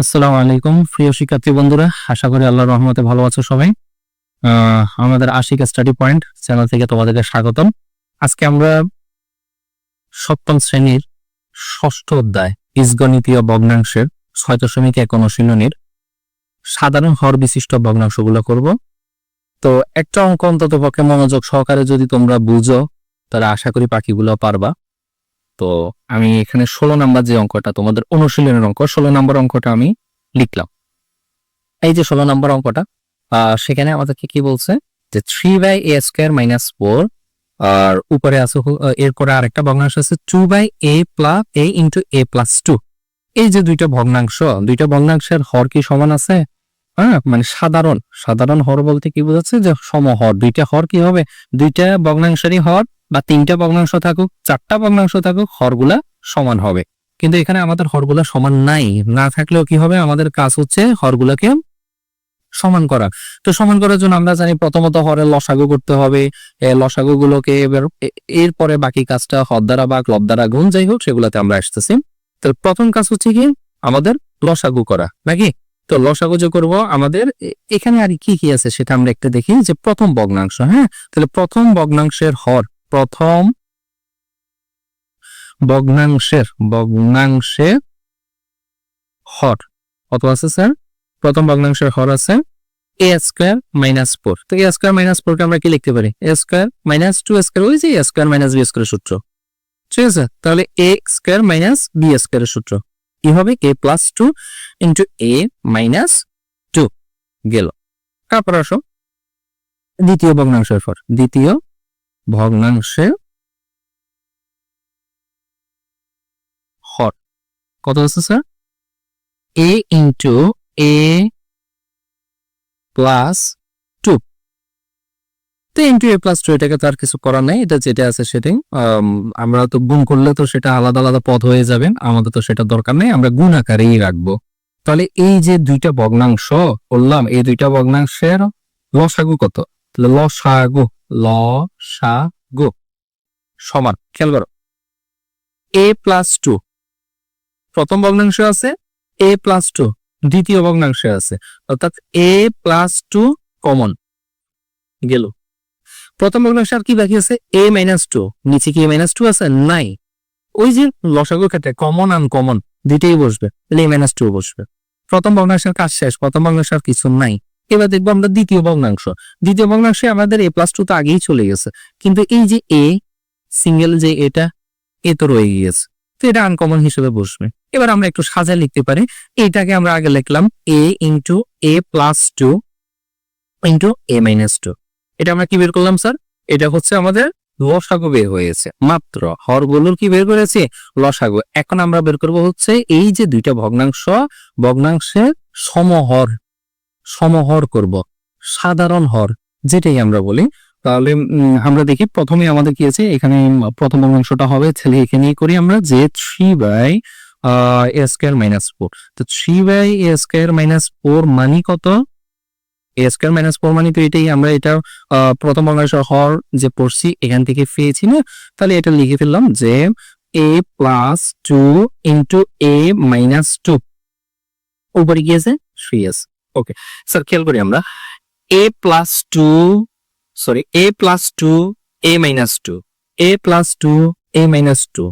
আসসালামু আলাইকুম প্রিয় শিক্ষার্থী বন্ধুরা, আশা করি আল্লাহর রহমতে ভালো আছো সবাই। আমাদের আশিক স্টাডি পয়েন্ট চ্যানেল থেকে তোমাদেরকে স্বাগতম। আজকে আমরা সপ্তম শ্রেণীর ষষ্ঠ অধ্যায় বীজগণিতীয় ভগ্নাংশের 6.1 অনুশীলনীর সাধারণ হর বিশিষ্ট ভগ্নাংশগুলো করব। তো একটা অঙ্ক অন্তত পক্ষে মনোযোগ সহকারে যদি তোমরা বুঝো তাহলে আশা করি বাকিগুলো পারবা। তো আমি এখানে 16 নাম্বার যে অঙ্কটা তোমাদের অনুশীলনের অঙ্ক, 16 নাম্বার অঙ্কটা আমি লিখলাম। এই যে 16 নম্বর অঙ্কটা, সেখানে আমাদেরকে কি বলছে যে 3/a² - 4 আর উপরে আছে এরপরে আরেকটা ভগ্নাংশ আছে 2/a + a * a + 2। এই যে দুইটা ভগ্নাংশের হর কি সমান আছে? হ্যাঁ, মানে সাধারণ হর বলতে কি বোঝাচ্ছে যে সমহর। দুইটা হর কি হবে? দুইটা ভগ্নাংশেরই হর বা তিনটা ভগ্নাংশ থাকুক, চারটা ভগ্নাংশ থাকুক, হরগুলা সমান হবে। কিন্তু এখানে আমাদের হরগুলা সমান নাই। না থাকলেও কি হবে? আমাদের কাজ হচ্ছে হরগুলাকে সমান করা। তো সমান করার জন্য আমরা জানি প্রথমত হরের লসাগু করতে হবে। লসাগু গুলোকে এরপরে বাকি কাজটা হর দ্বারা বা লব দ্বারা গুণ, যাই হোক সেগুলাতে আমরা আসতেছি। তো প্রথম কাজ হচ্ছে কি আমাদের লসাগু করা, নাকি? তো লসাগু যে করবো আমাদের এখানে আর কি কি আছে সেটা আমরা একটা দেখি। যে প্রথম ভগ্নাংশ, হ্যাঁ, তাহলে প্রথম ভগ্নাংশের হর, প্রথম ভগ্নাংশের হর কত আছে স্যার? প্রথম ভগ্নাংশের হর আছে a² - 4। তো a² - 4 কে আমরা কি লিখতে পারি? a² - 2² ওই যে a² - b² সূত্র, ঠিক আছে? তাহলে a² - b² এর সূত্র কি হবে? a + 2 * a - 2 গেল। তারপর আসো দ্বিতীয় ভগ্নাংশের হর। দ্বিতীয় ভগ্নাংশের হর কত আছে স্যার? a * a + 2। তো a + 2 এটাকে তো আর কিছু করার নাই, এটা যেটা আছে সেটাই। আমরা তো গুণ করলে তো সেটা আলাদা আলাদা পদ হয়ে যাবে, আমাদের তো সেটা দরকার নেই, আমরা গুণ আকারেই রাখবো। তাহলে এই যে দুইটা ভগ্নাংশ বললাম, এই দুইটা ভগ্নাংশের লসাগু কত? লসাগু সমান, খেয়াল করো, a + 2 প্রথম ভগ্নাংশ আছে, a + 2 দ্বিতীয় ভগ্নাংশে আছে, অর্থাৎ a + 2 কমন গেল। প্রথম ভগ্নাংশে আর কি বাকি আছে? a - 2। নিচে কি a - 2 আছে? নাই। ওই যে লসাগুর ক্ষেত্রে কমন আনকমন দুইটাই বসবে, a - 2 বসবে। প্রথম ভগ্নাংশের কাজ শেষ, প্রথম ভগ্নাংশের আর কিছু নাই। এবার দেখবো আমরা দ্বিতীয় ভগ্নাংশ। দ্বিতীয় ভগ্নাংশে আমাদের a + 2 তো আগেই চলে গেছে, কিন্তু এই যে a সিঙ্গেল যে এটা এ তো রয়ে গিয়েছে, তো এটা আনকমন হিসেবে বসবে। এবার আমরা একটু সাজায় লিখতে পারি। এটাকে আমরা আগে লিখলাম a * a + 2 * a - 2। এটা আমরা কি বের করলাম স্যার? এটা হচ্ছে আমাদের লসাগু বের হয়েছে। মাত্র হরগুলোর কি বের করেছি? লসাগু। এখন আমরা বের করব হচ্ছে এই যে দুইটা ভগ্নাংশের সমহর করব, সাধারণ হর যেটাই আমরা বলি। তাহলে আমরা দেখি প্রথমে আমাদের কি আছে এখানে। প্রথম ভগ্নাংশটা হবে, তাহলে এখানেই করি আমরা যে 3/a² - 4। তো 3/a² - 4 মানে কত? a² - 4 মানে তো এটাই। আমরা এটা প্রথম ভগ্নাংশের হর যে পড়ছি এখান থেকে পেয়েছি না? তাহলে এটা লিখে ফেললাম যে a + 2 * a - 2 উপরে গিয়েছে 3s। ওকে স্যার, খেয়াল করি আমরা a + 2 a + 2 a - 2 a + 2 a - 2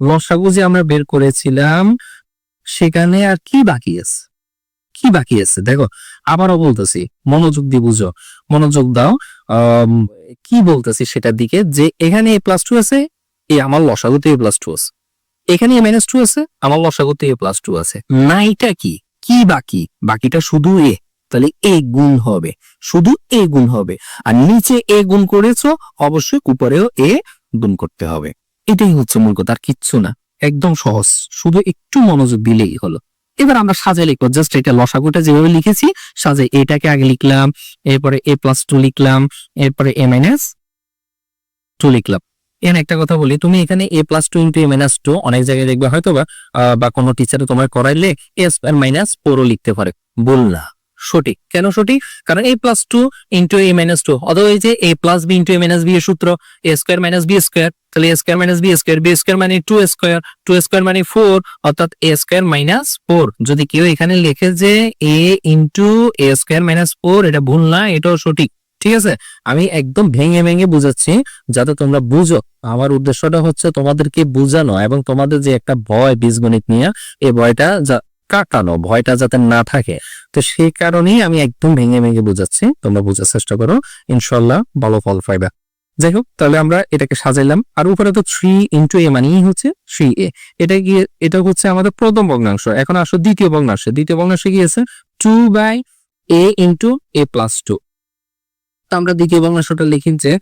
লসাগু যে আমরা বের করেছিলাম, সেখানে আর কি বাকি আছে? কি বাকি আছে দেখো, আবারও বলতেছি, মনোযোগ দিয়ে বুঝো, মনোযোগ দাও। কি বলতেছি সেটার দিকে, যে এখানে a + 2 আছে, আমার লসাগুতে a + 2 আছে। এখানে a - 2 আছে, আমার লসাগুতে a + 2 আছে। না, এটা কি কি বাকি? বাকিটা শুধু a। তাহলে a গুণ হবে, শুধু a গুণ হবে। আর নিচে a গুণ করেছো, অবশ্যই উপরেও a গুণ করতে হবে। এটাই হচ্ছে মূল কথা, আর কিচ্ছু না। একদম সহজ, শুধু একটু মনোযোগ দিলেই হলো। এবার আমরা সাজাই লিখবো, জাস্ট এটা লসাগুটা যেভাবে লিখেছি সাজাই। এটাকে আগে লিখলাম, এরপরে a + 2 লিখলাম, এরপরে a - 2 লিখলাম। এখানে একটা কথা বলি, তুমি এখানে a + 2 * a - 2 অনেক জায়গায় দেখবে হয়তো বা কোনো টিচারে তোমার করাইলে a² - 4ও লিখতে পারে। ভুল না, সঠিক। কেন সঠিক? কারণ a plus two into a minus two, অথবা এই যে a plus B into a minus B এর সূত্র a square minus B square, তাহলে a square minus B square মানে টু স্কোয়ার মানে 4, অর্থাৎ a স্কোয়ার মাইনাস 4। যদি কেউ এখানে লেখে যে a into a square minus 4, এটা ভুল না, এটাও সঠিক। ঠিক আছে, আমি একদম ভেঙে ভেঙে বুঝাচ্ছি যাতে তোমরা বুঝো। আমার উদ্দেশ্যটা হচ্ছে তোমাদেরকে বুঝানো এবং তোমাদের যে একটা ভয় বীজগণিত নিয়ে, এই ভয়টা কাটানো, ভয়টা যাতে না থাকে। তো সেই কারণেই আমি একদম ভেঙে ভেঙে বুঝাচ্ছি, তোমরা বোঝার চেষ্টা করো, ইনশাল্লাহ ভালো ফল পাইবা। যাই হোক, তাহলে আমরা এটাকে সাজাইলাম। আর উপরে তো 3 ইন্টু এ মানেই হচ্ছে 3a। এটা হচ্ছে আমাদের প্রথম ভগ্নাংশ। এখন আসো দ্বিতীয় ভগ্নাংশে। দ্বিতীয় ভগ্নাংশে কি আছে? 2/a into a plus 2। তো আমরা দ্বিতীয় ভগ্নাংশটা লিখি যে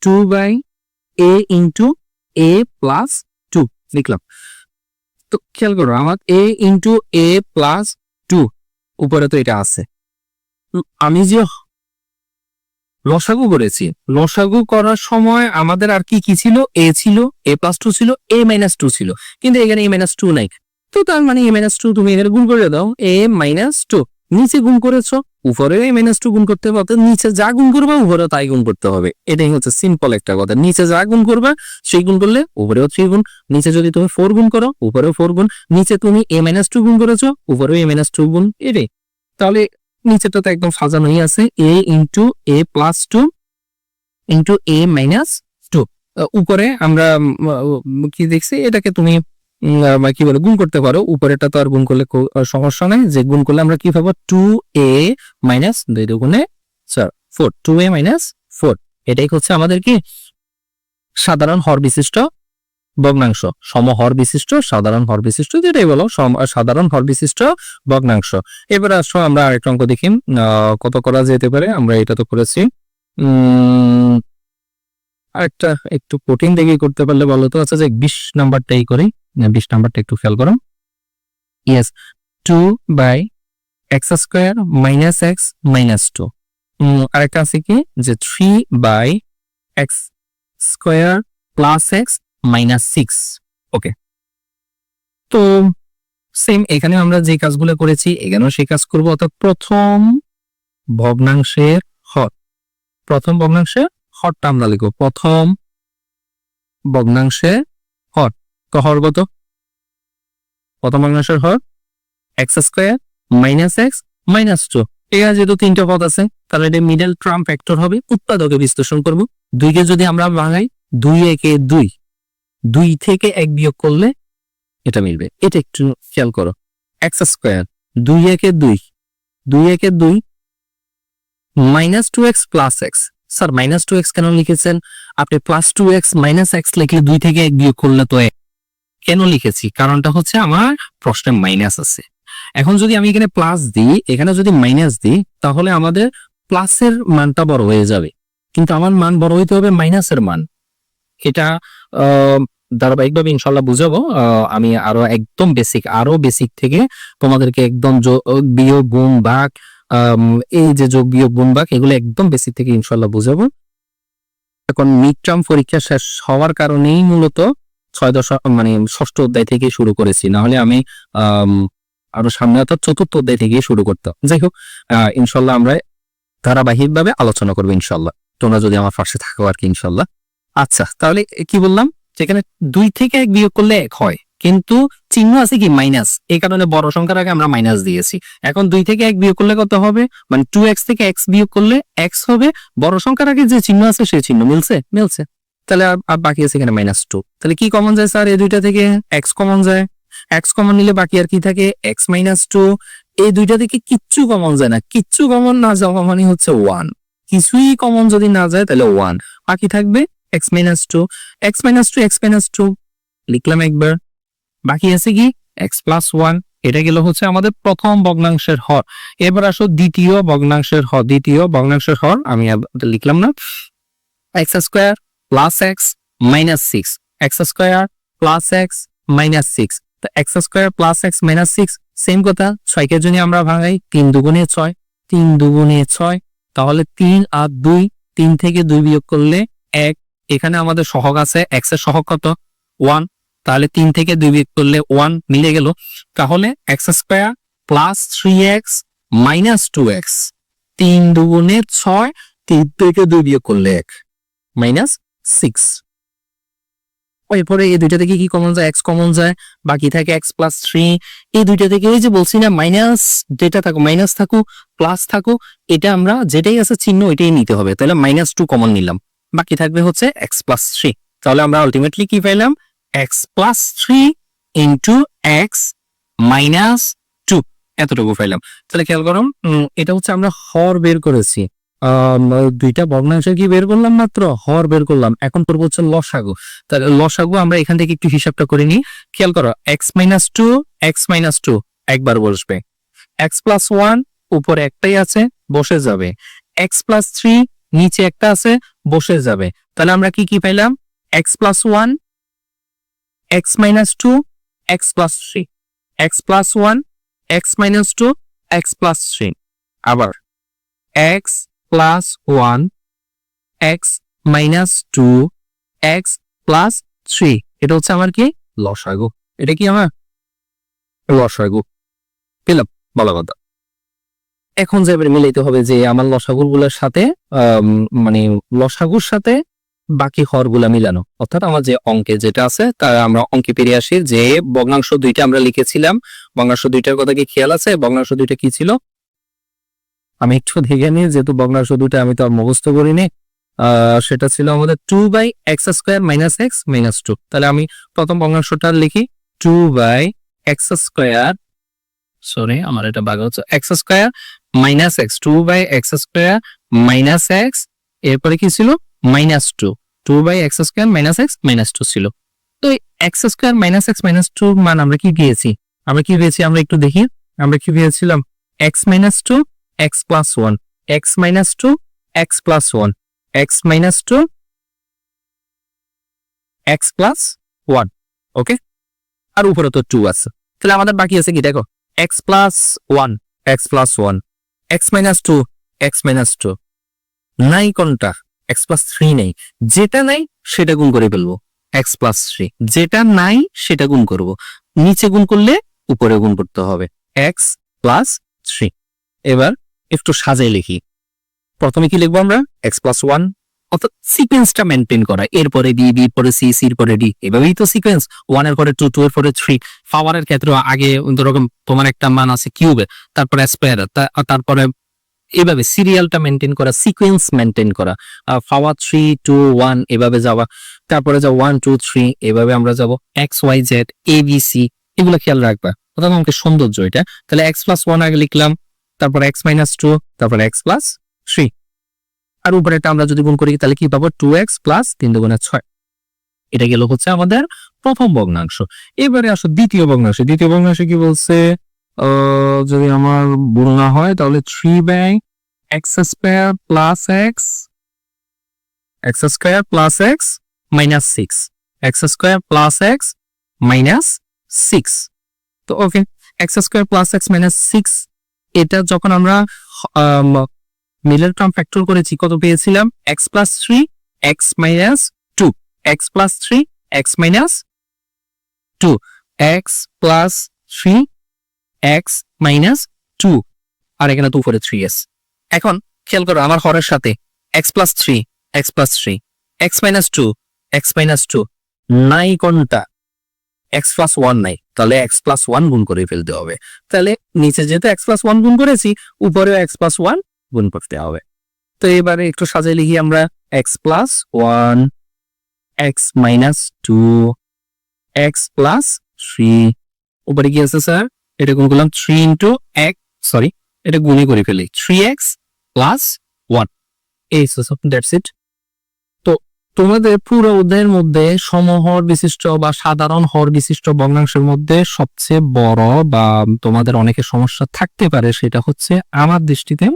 2/a ইন্টু a প্লাস 2 লিখলাম। তো খেয়াল করো, আমার a ইন্টু a প্লাস 2 উপরে তো এটা আছে। আমি যে লসাগু করেছি, লসাগু করার সময় আমাদের আর কি কি ছিল? a ছিল, a প্লাস 2 ছিল, a মাইনাস 2 ছিল, কিন্তু এখানে a মাইনাস 2 নাই। তো তার মানে a মাইনাস 2 তুমি এখানে গুণ করে দাও, a মাইনাস 2। নিচে গুণ করেছো, উপরেও a মাইনাস 2 গুণ করতে হবে, অর্থাৎ নিচে যা গুণ করবে উপরে তাই গুণ করতে হবে। এটাই হচ্ছে সিম্পল একটা কথা। নিচে যা গুণ করবে সেই গুণ করলে উপরেও 3 গুণ। নিচে যদি তুমি 4 গুণ করো, উপরেও 4 গুণ। নিচে তুমি a মাইনাস 2 গুণ করেছো, উপরেও a মাইনাস 2 গুণ। এটাই। তাহলে নিচেটা তো একদম সাজানোই আছে, a into a plus 2 into a minus 2। উপরে আমরা কি দেখছি, এটাকে তুমি কি বলে গুণ করতে পারো। উপরেটা তো আর গুণ করলে সমস্যা নাই, যে গুণ করলে আমরা কি পাবো? 2a মাইনাস 2 দুগুণে 4, 2a মাইনাস 4। এটাই হচ্ছে আমাদের কি সাধারণ হর বিশিষ্ট ভগ্নাংশ, সমহর বিশিষ্ট সাধারণ হর বিশিষ্ট, যেটাই বলো সাধারণ হর বিশিষ্ট ভগ্নাংশ। এবার আসো আমরা আরেকটা অঙ্ক দেখি কত করা যেতে পারে। আমরা এটা তো করেছি, আরেকটা একটু কঠিন দেখে করতে পারলে বলো তো। আচ্ছা, যে 20 নাম্বারটাই করি, 20 নাম্বারটা একটু খেয়াল করো। Yes, 2/x square minus x minus 2। আরেকটা আছে কি, যে 3/x square plus x minus 6। ওকে, তো সেম এখানে আমরা যে কাজগুলো করেছি এখানেও সেই কাজ করবো। অর্থাৎ প্রথম ভগ্নাংশের হর, প্রথম ভগ্নাংশের হরটা আমরা লিখবো। প্রথম ভগ্নাংশের হর, তো হর কত? প্রথম ভগ্নাংশের হর x square minus x minus 2। এখানে যেহেতু 3টা পদ আছে, তাহলে এটা মিডল টার্ম ফ্যাক্টর হবে, উৎপাদকে বিশ্লেষণ করব। 2কে যদি আমরা ভাঙাই, 2 একে 2, 2 থেকে 1 বিয়োগ করলে এটা মিলবে। এটা একটু খেয়াল করো, এক্স স্কোয়ার 2 একে 2, 2 একে 2 minus 2x plus x. Sir minus 2x কেন লিখেছেন আপনি? প্লাস 2x মাইনাস এক্স লিখলে 2 থেকে 1 বিয়োগ করলে তো 1। কেন লিখেছি? কারণটা হচ্ছে আমার প্রশ্নে মাইনাস আছে। এখন যদি আমি এখানে প্লাস দিই, এখানে যদি মাইনাস দিই, তাহলে আমাদের প্লাসের মানটা বড় হয়ে যাবে, কিন্তু আমার মান বড় হইতে হবে মাইনাসের মান। এটা ধারাবাহিকভাবে ইনশাল্লাহ বুঝাবো। আমি আরো একদম বেসিক থেকে তোমাদেরকে একদম বিয়োগ গুণ ভাগ, এই যে যোগ বিয়োগ গুণ ভাগ, এগুলো একদম বেসিক থেকে ইনশাল্লাহ বুঝাবো। এখন মিড টার্ম পরীক্ষা শেষ হওয়ার কারণেই মূলত 6ষ্ঠ অধ্যায় থেকে শুরু করেছি, না হলে আমি আরো সামনে অর্থাৎ 4র্থ অধ্যায় থেকে শুরু করতাম। যাই হোক, ইনশাল্লাহ আমরা ধারাবাহিকভাবে আলোচনা করবো ইনশাল্লাহ, তোমরা যদি আমার পাশে থাকো আর কি ইনশাল্লাহ। আচ্ছা, তাহলে কি বললাম, যেখানে 2 থেকে 1 বিয়োগ করলে 1 হয়, কিন্তু চিহ্ন আছে কি মাইনাস, এই কারণে বড় সংখ্যার আগে আমরা মাইনাস দিয়েছি। এখন 2 থেকে 1 বিয়োগ করলে কত হবে? মানে 2x থেকে x বিয়োগ করলে x হবে। বড় সংখ্যার আগে যে চিহ্ন আছে সেই চিহ্ন মিলছে। তাহলে আর বাকি আছে এখানে -2। তাহলে কি কমন যায় স্যার? এই দুইটা থেকে x কমন যায়। x কমন নিলে বাকি আর কি থাকে? x -2। এই দুইটা থেকে কিচ্ছু কমন যায় না। কিচ্ছু কমন না যাওয়া মানে হচ্ছে 1। কিছুই কমন যদি না যায় তাহলে 1, বাকি থাকবে x -2। x -2 লিখলাম একবার, বাকি আছে কি x + 1। এটা গেল হচ্ছে আমাদের প্রথম ভগ্নাংশের হর। এবার আসো দ্বিতীয় ভগ্নাংশের হর। দ্বিতীয় ভগ্নাংশের হর আমি লিখলাম না, x square plus x minus 6, x square plus x minus 6। তো x square plus x minus 6 same কথা। 6 কে যদি আমরা ভাঙাই, 3 দুগুণে 6, 3 দুগুণে 6, তাহলে 3 আর 2, 3 থেকে 2 বিয়োগ করলে 1। এখানে আমাদের সহগ আছে, x এর সহগ কত? 1। তাহলে 3 থেকে 2 বিয়োগ করলে 1 মিলে গেল। তাহলে x square plus 3x minus 2x, 3 দুগুণে 6, 3 থেকে 2 বিয়োগ করলে 1, মাইনাস 6। এরপরে এই দুইটা থেকে কি কমন যায়? x কমন যায়, বাকি থাকে x প্লাস 3। এই দুইটা থেকে ওই যে বলছি না মাইনাস যেটা থাকুক, মাইনাস থাকুক প্লাস থাকুক, এটা আমরা যেটাই আছে চিহ্ন ওইটাই নিতে হবে। তাহলে মাইনাস 2 কমন নিলাম, বাকি থাকবে হচ্ছে x প্লাস 3। তাহলে আমরা আলটিমেটলি কি পাইলাম? x plus 3 into x minus 2, এতটুকু পাইলাম। তাহলে খেয়াল করুন, এটা হচ্ছে আমরা হর বের করেছি, দুইটা ভগ্নাংশে কি বের করলাম? মাত্র হর বের করলাম। এখন করবো হচ্ছে লসাগু। তাহলে লসাগু আমরা এখান থেকে একটু হিসাবটা করে নিই। খেয়াল করো, এক্স মাইনাস টু একবার বসবে, এক্স প্লাস 1 উপরে একটাই আছে, বসে যাবে, এক্স প্লাস 3 নিচে একটা আছে, বসে যাবে। তাহলে আমরা কি কি পাইলাম? X plus 1, x minus 2, x plus 3, x plus 1, x minus 2, x plus 3, আবার x plus 1, x minus 2, x plus 3। এটা হচ্ছে আমার কি? লসাগু। এটা কি আমার লসাগু? পেলাম, ভালো কথা। এখন যে এবার মিলাইতে হবে যে আমার লসাগুগুলোর সাথে মানে লসাগুর সাথে বাকি হরগুলা মিলানো, অর্থাৎ আমার যে অঙ্কে যেটা আছে তা আমরা অঙ্কে পেরে আসি। যে ভগ্নাংশ দুইটা আমরা লিখেছিলাম, ভগ্নাংশ দুইটার কথা কি খেয়াল আছে? ভগ্নাংশ দুইটা কি ছিল? আমি একটু দেখে নিই, যেহেতু ভগ্নাংশ দুইটা আমি তো আর মুখস্থ করিনি। সেটা ছিল আমাদের 2/x² মাইনাস x মাইনাস 2। তাহলে আমি প্রথম ভগ্নাংশটা লিখি 2/x², সরি আমার এটা বাগ হচ্ছে, x² minus x, 2/x² minus x, এরপরে কি ছিল? Minus 2, 2/x² minus x minus 2 ছিল। তো x² মাইনাস x মাইনাস 2 মান আমরা কি পেয়েছি? আমরা একটু দেখি, আমরা কি পেয়েছিলাম? x minus 2, x plus 1, x minus 2, x plus 1, x minus 2, x plus 1। ওকে, আর উপরে তো 2 আছে। তাহলে আমাদের বাকি আছে কি? দেখো, x plus 1, x plus 1, x minus 2, x minus 2, নাই কোনটা? x প্লাস 3 নেই। যেটা নাই সেটা গুণ করে ফেলবো, x প্লাস 3। যেটা নাই সেটা গুণ করব, নিচে গুণ করলে উপরে গুণ করতে হবে, x প্লাস 3। এবার একটু সাজাই লিখি। প্রথমে কি লিখবো আমরা? x প্লাস 1, অর্থাৎ সিকোয়েন্সটা মেনটেন করা, এরপরে বি, বি পরে সি, সির পরে ডি, এভাবেই তো সিকোয়েন্স। 1 এর পরে 2, 2 এর পরে 3। পাওয়ারের ক্ষেত্রে আগে ধরো তোমার একটা মান আছে কিউবে, তারপরে স্কয়ার, তারপরে এভাবে সিরিয়ালটা মেনটেন করা, সিকোয়েন্স মেনটেন করা, পাওয়ার 3, 2, 1 এভাবে যাওয়া, তারপরে যাও 1, 2, 3 এভাবে আমরা যাব, x Y Z A B C, এগুলো খেয়াল রাখবা, অর্থাৎ আমাকে সৌন্দর্য এটা। তাহলে x প্লাস 1 আগে লিখলাম, তারপর x মাইনাস 2, তারপর x প্লাস 3, আর উপরে এটা আমরা যদি গুণ করি তাহলে কি পাবো? 2x প্লাস 3 দুগুণে 6। এটা গেল হচ্ছে আমাদের প্রথম ভগ্নাংশ। এবারে আসো দ্বিতীয় ভগ্নাংশ। দ্বিতীয় ভগ্নাংশে কি বলছে? যদি আমার ভুল না হয় তাহলে 3/x² plus x² plus x minus 6, x² plus x minus 6। তো ওকে, x² প্লাস x মাইনাস 6, এটা যখন আমরা মিডল টার্ম ফ্যাক্টর করেছি কত পেয়েছিলাম? x plus 3, x minus 2, x plus 3, x minus 2, x plus 3, x minus 2, আর এখানে তো উপরে 3s। এখন খেয়াল করো আমার হরের সাথে x plus 3, x plus 3, x minus 2, x minus 2, নাই কোনটা? x প্লাস 1 নাই, তাহলে x প্লাস 1 গুণ করে ফেলতে হবে। তাহলে নিচে যেহেতু x প্লাস 1 গুণ করেছি, উপরেও x প্লাস 1 গুণ করতে হবে। তো এবারে একটু সাজিয়ে লিখি আমরা, x plus 1, x minus 2, x plus 3, উপরে কি আছে স্যার? এটা গুণ করলাম 3 ইন্টু x, সরি এটা গুণই করে ফেলি, 3x প্লাস 1। এই দ্যাটস ইট। তো তোমাদের পুরো অধ্যায়ের মধ্যে সমহর বিশিষ্ট বা সাধারণ হর বিশিষ্ট ভগ্নাংশের মধ্যে সবচেয়ে বড় বা তোমাদের অনেকের সমস্যা থাকতে পারে সেটা হচ্ছে আমার দৃষ্টিতে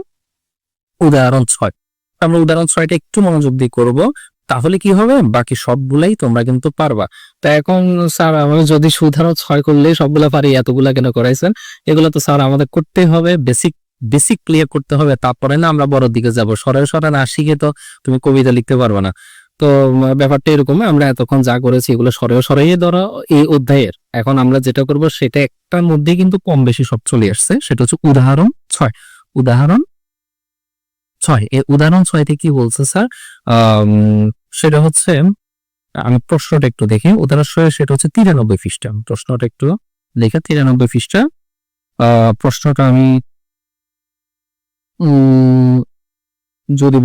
উদাহরণ 6। আমরা উদাহরণ 6টা একটু মনোযোগ দিয়ে করবো, তাহলে কি হবে? বাকি সবগুলাই তোমরা কিন্তু পারবা। তা এখন স্যার আমি যদি উদাহরণ 6 করলে সবগুলা পারি, এতগুলা কেন করাইছেন? এগুলো তো স্যার আমাদের করতে হবে, বেসিক ক্লিয়ার করতে হবে, তারপরে না আমরা বড় দিকে যাব। সরাসরি না শিখে তো তুমি কবিতা লিখতে পারবে না। তো তো ব্যাপারটা এরকম, আমরা এতক্ষণ যা করেছি এগুলো সরাইয়ে ধরা এই অধ্যায়ের। এখন আমরা যেটা করব সেটা একটার মধ্যে কিন্তু কম বেশি সব চলে আসছে, সেটা হচ্ছে উদাহরণ 6। উদাহরণ 6, এই উদাহরণ 6তে কি বলছে স্যার? সেটা হচ্ছে, আমি প্রশ্নটা একটু দেখি। উদাহরণ 6 সেটা হচ্ছে 93 পৃষ্ঠা। প্রশ্নটা একটু দেখে, 93 পৃষ্ঠা। প্রশ্নটা আমি যদি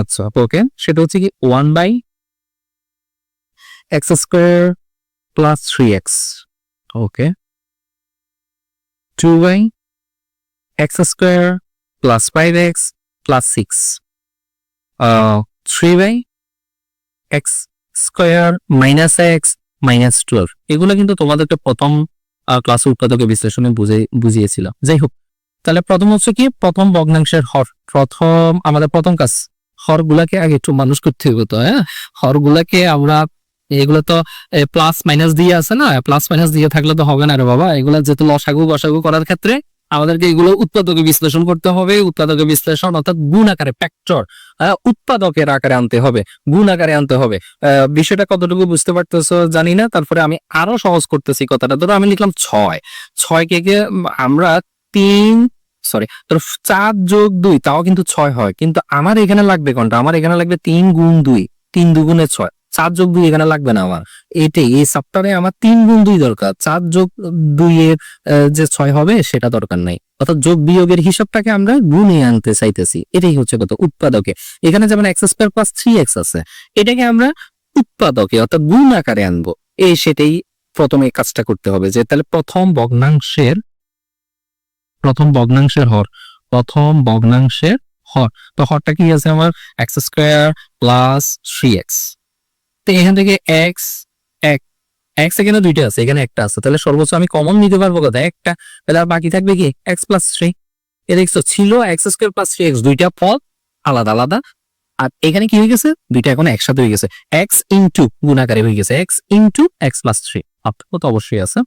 আচ্ছা ওকে, সেটা হচ্ছে কি 1/x² + 3x, ওকে, 2/x² + 5x + 6, 3/x² - x - 12। এগুলো কিন্তু তোমাদেরকে প্রথম ক্লাসে উৎপাদকের বিশ্লেষণে বুঝিয়েছিলাম। যাই হোক, তাহলে প্রথম হচ্ছে কি, প্রথম ভগ্নাংশের হর। আমাদের প্রথম কাজ, হরগুলাকে আগে একটু মানুষ করতে হবে তো। হ্যাঁ, হরগুলাকে আমরা, এগুলো তো প্লাস মাইনাস দিয়ে আছে না, প্লাস মাইনাস দিয়ে থাকলে তো হবে না রে বাবা। এগুলো যেহেতু লসাগু গসাগু করার ক্ষেত্রে আমাদেরকে এগুলো উৎপাদকে বিশ্লেষণ করতে হবে। উৎপাদকে বিশ্লেষণ অর্থাৎ গুণ আকারে, ফ্যাক্টর, উৎপাদকের আকারে আনতে হবে, গুণ আকারে আনতে হবে। বিষয়টা কতটুকু বুঝতে পারতেছো জানি না। তারপরে আমি আরো সহজ করতেছি কথাটা। ধরো আমি লিখলাম 6 কে আমরা 4 যোগ 2, তাও কিন্তু 6 হয়। কিন্তু আমার এখানে লাগবে কোনটা? আমার এখানে লাগবে 3 গুণ 2, 3 দুগুণে 6। 4 যোগ 2 এখানে লাগবে না আমার। এটাই এই সপ্তাহে আমার 3 গুণ 2 দরকার। 4 যোগ 2 এর যে 6 হবে সেটা দরকার নাই। অর্থাৎ যোগ বিয়োগের হিসাবটাকে আমরা গুণে আনতে চাইতেছি। এটাই হচ্ছে কত উৎপাদকে। এখানে যেমন x² + 3x আছে, এটাকে আমরা উৎপাদকে অর্থাৎ গুণ আকারে আনবো। সেটাই প্রথমে কাজটা করতে হবে, যে তাহলে প্রথম ভগ্নাংশের হর, প্রথম ভগ্নাংশের হর। তো হরটা কি আছে আমার? x² + 3x। তো এখান থেকে x এখানে দুইটা আছে, এখানে একটা আছে, তাহলে সর্বোচ্চ আমি কমন নিতে পারবো কোথায়? একটা। তাহলে আর বাকি থাকবে কি? x + 3। এ দেখছো, ছিল x² + 3x, দুইটা পদ আলাদা আলাদা। আর এখানে কি হয়ে গেছে? দুইটা এখন একসাথে হয়ে গেছে, x ইন্টু গুণাকারে হয়ে গেছে, x ইন্টু x + 3। পার্থক্য তো অবশ্যই আছে।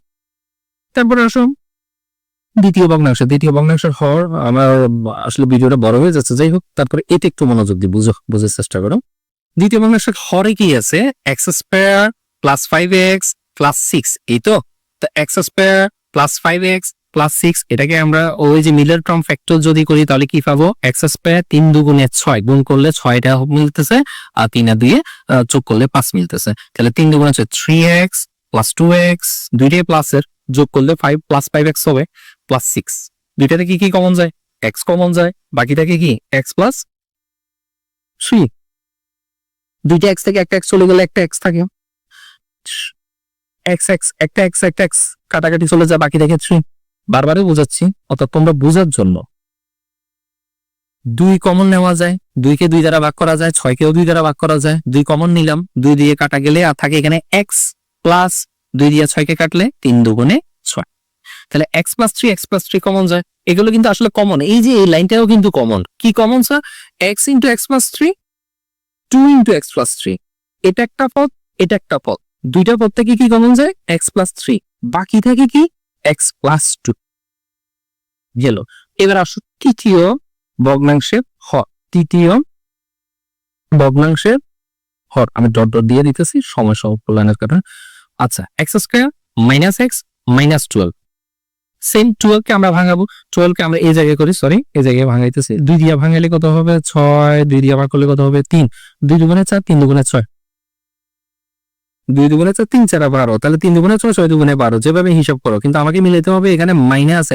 তারপরে আসো দ্বিতীয় ভগ্নাংশের হর। আমার আসলে ভিডিওটা বড় হয়ে যাচ্ছে, যাই হোক, তারপরে এটা একটু মনোযোগ দিয়ে বোঝার চেষ্টা করো। দ্বিতীয় ভগ্নাংশের হরে কি আছে? x² + 5x + 6, এই তো। x² + 5x + 6, এটাকে আমরা ওই যে মিলার টার্ম ফ্যাক্টর যদি করি তাহলে কি পাবো? x² 3 দুগুণে 6, গুণ করলে 6টা মিলতেছে, আর 3 আর 2 যোগ করলে 5 মিলতেছে। তাহলে 3 দুগুণে 3x + 2x, দুইটাই প্লাসের, যোগ করলে 5 + 5x হবে +6। দুইটাতে কি কমন যায়? x কমন যায়, বাকি থাকে কি? x + 3। দুইটা x থেকে একটা x চলে গেলে একটা x থাকে, একটা x কাটাকাটি চলে যায়, বাকি থাকে 3। বারবারই বোঝাচ্ছি, অর্থাৎ তোমরা বোঝার জন্য। 2 কমন নেওয়া যায়, 2 কে 2 দ্বারা ভাগ করা যায়, 6 কেও 2 দ্বারা ভাগ করা যায়। 2 কমন নিলাম, 2 দিয়ে কাটা গেলে আর থাকে এখানে x প্লাস 2 দিয়ে 6 কে কাটলে 3 দুগুণে 6। তাহলে x + 3, x + 3 কমন যায়। এগুলো কিন্তু আসলে কমন। এই যে এই লাইনটাও কিন্তু কমন। কি common sir? x × x + 3, 2 × x + 3। এটা একটা পদ, এটা একটা পদ। দুইটা পদ থেকে কি কমন যায়? x + 3। বাকি থাকে কি? x + 2 গেল। এবার আসো তৃতীয় ভগ্নাংশের হর। তৃতীয় ভগ্নাংশের হর আমি ডট ডট দিয়ে দিতেছি সময় সংকলনের কারণে। আচ্ছা, x² - x - 12। সেম 12 কে আমরা ভাঙাবো। 12 কে আমরা এই জায়গায় করি, সরি এই জায়গায় ভাঙাইতেছি। 2 দিয়ে ভাঙাইলে কত হবে? 6। 2 দিয়ে ভাগ করলে কত হবে? 3। 2 দুগুণে 4, 3 দুগুণে 6। 2 দুগুণে 4, 3 4 12। তাহলে 3 দুগুণে 6, 6 দুগুণে 12, যেভাবে হিসাব করো। কিন্তু আমাকে মিলাইতে হবে এখানে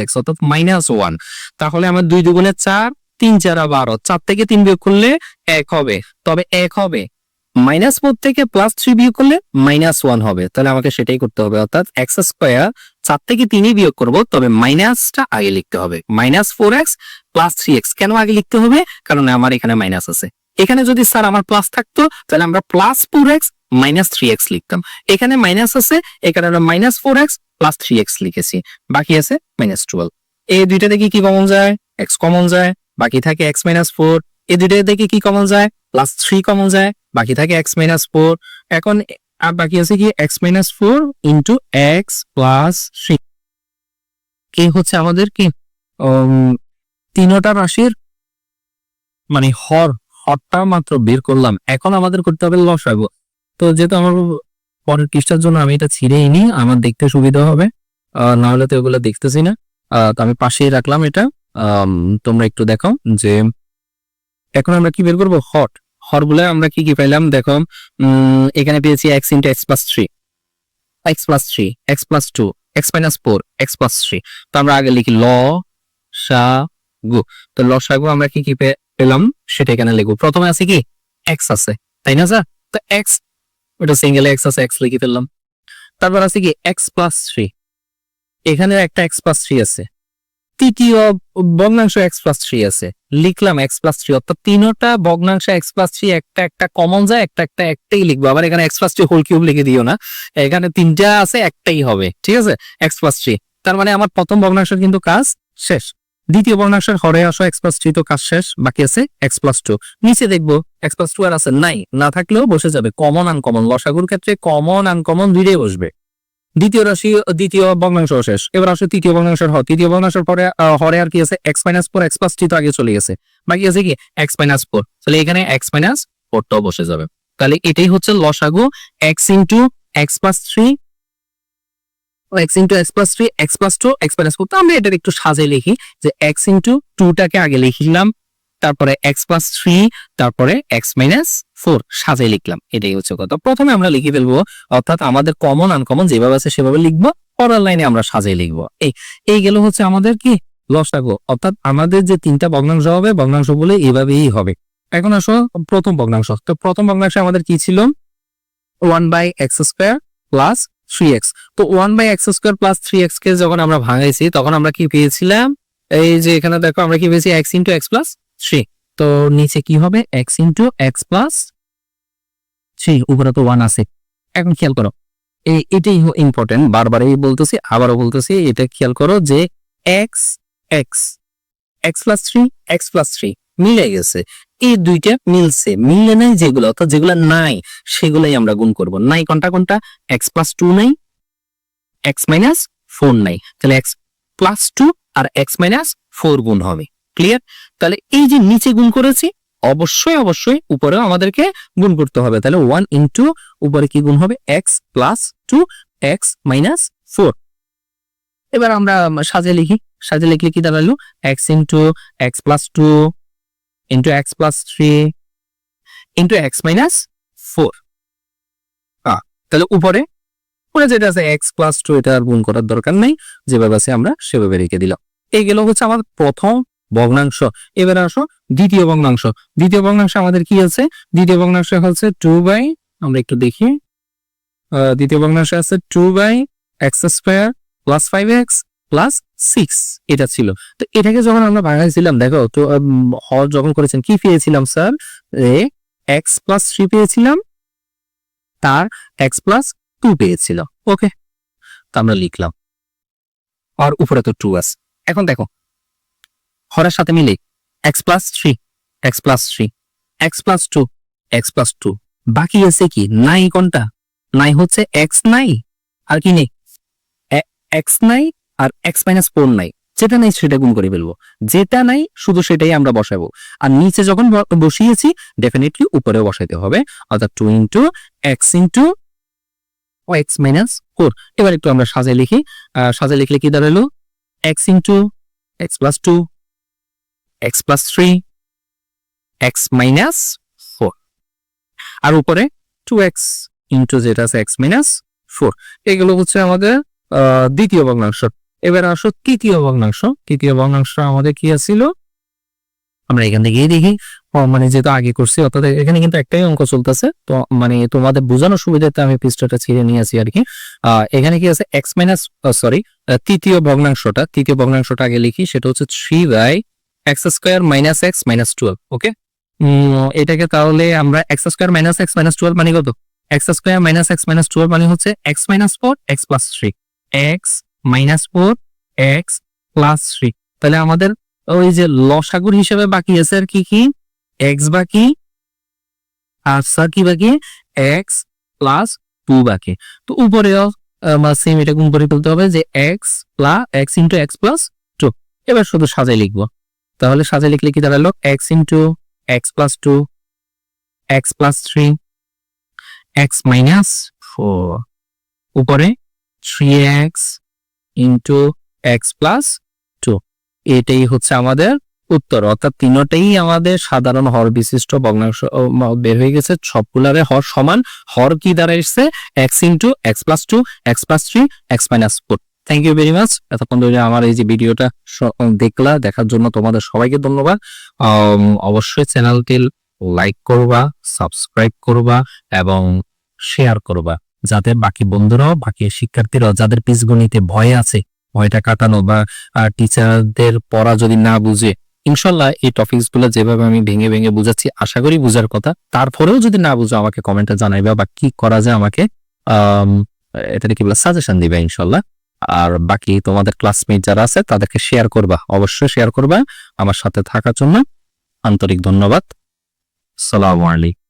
-x অর্থাৎ -1। তাহলে আমার 2 দুগুণে 4, 3 4 12। 4 থেকে 3 বিয়োগ করলে 1 হবে। তবে 1 হবে। -4 থেকে +3 বিয়োগ করলে -1 হবে। তাহলে আমাকে সেটাই করতে হবে, অর্থাৎ x² 4 থেকে 3ই বিয়োগ করব, তবে মাইনাসটা আগে লিখতে হবে। -4x + 3x কেন আগে লিখতে হবে? কারণ আমার এখানে মাইনাস আছে। এখানে যদি স্যার আমার প্লাস থাকতো তাহলে আমরা +4x - 3x লিখতাম। এখানে মাইনাস আছে, এই কারণে -4x + 3x লিখেছি। বাকি আছে -12। এই দুইটা থেকে কি কমন যায়? x কমন যায়, বাকি থাকে x - 4। এই দুইটা থেকে কি কমন যায়? +3 কমন যায়, বাকি থাকে x - 4। এখন আর বাকি আছে কি? x - 4 × x + 3। এই হচ্ছে আমাদের কি তিনটা রাশির মানে হর হরটা মাত্র বের করলাম, এখন আমাদের করতে হবে লসাগু। তো যেহেতু আমার পরের পৃষ্ঠার জন্য আমি এটা ছিঁড়েই নি, আমার দেখতে সুবিধা হবে, না হলে তো এগুলো দেখতেছি না। তো আমি পাশেই রাখলাম এটা। তোমরা একটু দেখো যে এখন আমরা কি বের করবো, হরগুলো আমরা কি কি পাইলাম দেখো। এখানে পেয়েছি X into x plus three, x plus three, x plus two, x minus four, x plus three. তো আমরা আগে লিখি লসাগু। তো লসাগু আমরা কি কি পেলাম সেটা এখানে লিখবো। প্রথমে আছে কি এক্স আছে, তাই না স্যার? তো এক্স, ওটা সিঙ্গেল এক্স আছে, এক্স লিখে ফেললাম। তারপর আছে কি এক্স প্লাস থ্রি, এখানে একটা এক্স প্লাস থ্রি আছে। তৃতীয় ভগ্নাংশ এক্স প্লাস থ্রি আছে, লিখলাম এক্স প্লাস থ্রি। অর্থাৎ তিনটা ভগ্নাংশ এক্স প্লাস থ্রি, একটা একটা কমন যায়, একটা একটা একটাই লিখবো। আবার এখানে x plus three whole cube লিখে দিও না, এখানে তিনটা আছে, একটাই হবে, ঠিক আছে? X plus three. তার মানে আমার প্রথম ভগ্নাংশের কিন্তু কাজ শেষ। দ্বিতীয় ভগ্নাংশের হরে আসো এক্স প্লাস থ্রি, তো কাজ শেষ, বাকি আছে এক্স প্লাস টু। নিচে দেখবো এক্স প্লাস টু আর আছে নাই, না থাকলেও বসে যাবে কমন আনকমন। লসাগুর ক্ষেত্রে কমন আনকমন দুইটাই বসবে। দ্বিতীয় রাশি, দ্বিতীয় ভগ্নাংশ শেষ। এবার আসে তৃতীয় ভগ্নাংশের হর। তৃতীয় ভগ্নাংশের পরে হরে আর কি আছে, x minus four, x plus three তো আগে চলে গেছে, বাকি আছে কি এক্স মাইনাস ফোর। তাহলে এখানে এক্স মাইনাস ফোরটাও বসে যাবে। তাহলে এটাই হচ্ছে লসাগু, x into x plus three, x into x plus three, x plus two, x minus four. তো আমরা এটার একটু সাজে লিখি যে এক্স ইন্টু টুটাকে আগে লিখলাম, তারপরে এক্স প্লাস থ্রি, তারপরে এক্স মাইনাস ফোর সাজাই লিখলাম। এটাই হচ্ছে কথা। প্রথমে আমরা লিখে ফেলবো, অর্থাৎ আমাদের কমন আনকমন যেভাবে আছে সেভাবে লিখবো, পরের লাইনে আমরা সাজাই লিখবো। এই গেল হচ্ছে আমাদের কি লসাগু। অর্থাৎ আমাদের যে তিনটা ভগ্নাংশ হবে, ভগ্নাংশ বলে এভাবেই হবে। এখন আসো প্রথম ভগ্নাংশ। তো প্রথম ভগ্নাংশে আমাদের কি ছিল, one by x square plus three x. তো one by x square plus three x কে যখন আমরা ভাঙাইছি তখন আমরা কি পেয়েছিলাম, এই যে এখানে দেখো আমরা কি পেয়েছি, X into x plus three. তো নিচে কি হবে, x into x plus three, উপরে তো ওয়ান আছে। এখন খেয়াল করো, এটাই ইম্পর্টেন্ট, বারবার এই বলতেছি, আবারও বলতেছি, এটা খেয়াল করো যে x x, x plus three, x plus three মিলে গেছে। এই দুইটা মিলছে, মিলে নাই যেগুলো, অর্থাৎ যেগুলো নাই সেগুলাই আমরা গুণ করব। নাই কোনটা কোনটা, এক্স প্লাস টু নাই, এক্স মাইনাস ফোর নাই, তাহলে এক্স প্লাস টু আর এক্স মাইনাস ফোর গুণ হবে। ক্লিয়ার? তাহলে এই যে নিচে গুণ করেছি, অবশ্যই অবশ্যই উপরেও আমাদেরকে গুণ করতে হবে। তাহলে ওয়ান ইন্টু উপরে কি গুণ হবে, x plus two, x minus four. এবার আমরা সাজে লিখি, সাজে লিখলে কি দাঁড়ালো, x into x plus two into x plus three into x minus four. তাহলে উপরে যেটা আছে এক্স প্লাস টু, এটা আর গুণ করার দরকার নেই, যেভাবে আছে আমরা সেভাবে রেখে দিলাম। এই গেল হচ্ছে আমার প্রথম ভগ্নাংশ। এবারে আসো দ্বিতীয় ভগ্নাংশ। দ্বিতীয় ভগ্নাংশ আমাদের কি আছে, দ্বিতীয় ভগ্নাংশ হচ্ছে টু বাই, আমরা একটু দেখি, দ্বিতীয় ভগ্নাংশ আছে two by x square plus five x plus six, এটা ছিল। তো এটাকে যখন আমরা ভাঙাইছিলাম, দেখো তো হর যখন করেছেন কি পেয়েছিলাম স্যার, এক্স প্লাস থ্রি পেয়েছিলাম, তার এক্স প্লাস টু পেয়েছিল। ওকে, তো আমরা লিখলাম, আর উপরে তো টু আছে। এখন দেখো হরের সাথে মিলে x plus three, x plus three, x plus two, x plus two, বাকি আছে কি নাই, কোনটা নাই, হচ্ছে এক্স নাই আর কি নেই, এক্স নাই আর এক্স মাইনাস ফোর নাই। যেটা নাই সেটা গুণ করে ফেলবো, যেটা নাই শুধু সেটাই আমরা বসাবো। আর নিচে যখন বসিয়েছি ডেফিনেটলি উপরে বসাইতে হবে, অর্থাৎ two into x into x minus four. এবার একটু আমরা সাজে লিখি, সাজে লিখলে কি দাঁড়ালো, x into x plus two, x plus three, x minus four, আর উপরে টু এক্স ইন্টু যেটা আছে এক্স মাইনাস ফোর। এগুলো হচ্ছে আমাদের দ্বিতীয় ভগ্নাংশ। এবার আসো তৃতীয় ভগ্নাংশ। তৃতীয় ভগ্নাংশ আমাদের কি আছিল, আমরা এখান থেকে দেখি, মানে যেহেতু আগে করছি, অর্থাৎ এখানে কিন্তু একটাই অঙ্ক চলতেছে, তো মানে তোমাদের বোঝানোর সুবিধাতে আমি পৃষ্ঠাটা ছিঁড়ে নিয়ে আসি আর কি। এখানে কি আছে, এক্স মাইনাস সরি তৃতীয় ভগ্নাংশটা আগে লিখি, সেটা হচ্ছে three by x square minus x minus twelve. Okay, এটাকে তাহলে আমরা x square minus x minus twelve মানে কত, x square minus x minus twelve মানে হচ্ছে x minus four x plus three, x minus four x plus three. তাহলে আমাদের ওই যে লসাগুর হিসেবে বাকি আছে আর কি কি, এক্স বাকি, আর স্যার কি বাকি, এক্স প্লাস টু বাকি। তো উপরেও সেম এটা গুণ করে ফেলতে হবে যে x plus x into x plus two. এবার শুধু সাজাই লিখবো, তাহলে সাজাই লিখলে কি দাঁড়ালো, x into x plus two x plus 3 x minus 4 উপরে 3x ইন্টু x প্লাস 2। এটাই হচ্ছে আমাদের উত্তর, অর্থাৎ তিনটাই আমাদের সাধারণ হর বিশিষ্ট ভগ্নাংশ বের হয়ে গেছে। সবগুলারে হর সমান। হর কি দাঁড়াইছে? x into x plus 2 x plus 3 x minus 4। Thank you very much. এতক্ষণ ধরে আমার এই যে ভিডিওটা দেখার জন্য তোমাদের সবাইকে ধন্যবাদ। অবশ্যই চ্যানেলটি লাইক করবা, সাবস্ক্রাইব করবা এবং শেয়ার করবা, যাতে বাকি বন্ধুরাও, বাকি শিক্ষার্থীরাও যাদের বীজগণিতে ভয় আছে, ভয়টা কাটানো বা টিচারদের পড়া যদি না বুঝে, ইনশাল্লাহ এই টপিকস গুলো যেভাবে আমি ভেঙে ভেঙে বুঝাচ্ছি, আশা করি বুঝার কথা। তারপরেও যদি না বুঝো আমাকে কমেন্টে জানাইবা, বা কি করা যায় আমাকে এটা কি বলে সাজেশন দিবা ইনশাল্লাহ। আর বাকি তোমাদের ক্লাসমেট যারা আছে তাদেরকে শেয়ার করবা, অবশ্যই শেয়ার করবা। আমার সাথে থাকার জন্য আন্তরিক ধন্যবাদ। আসসালামু আলাইকুম।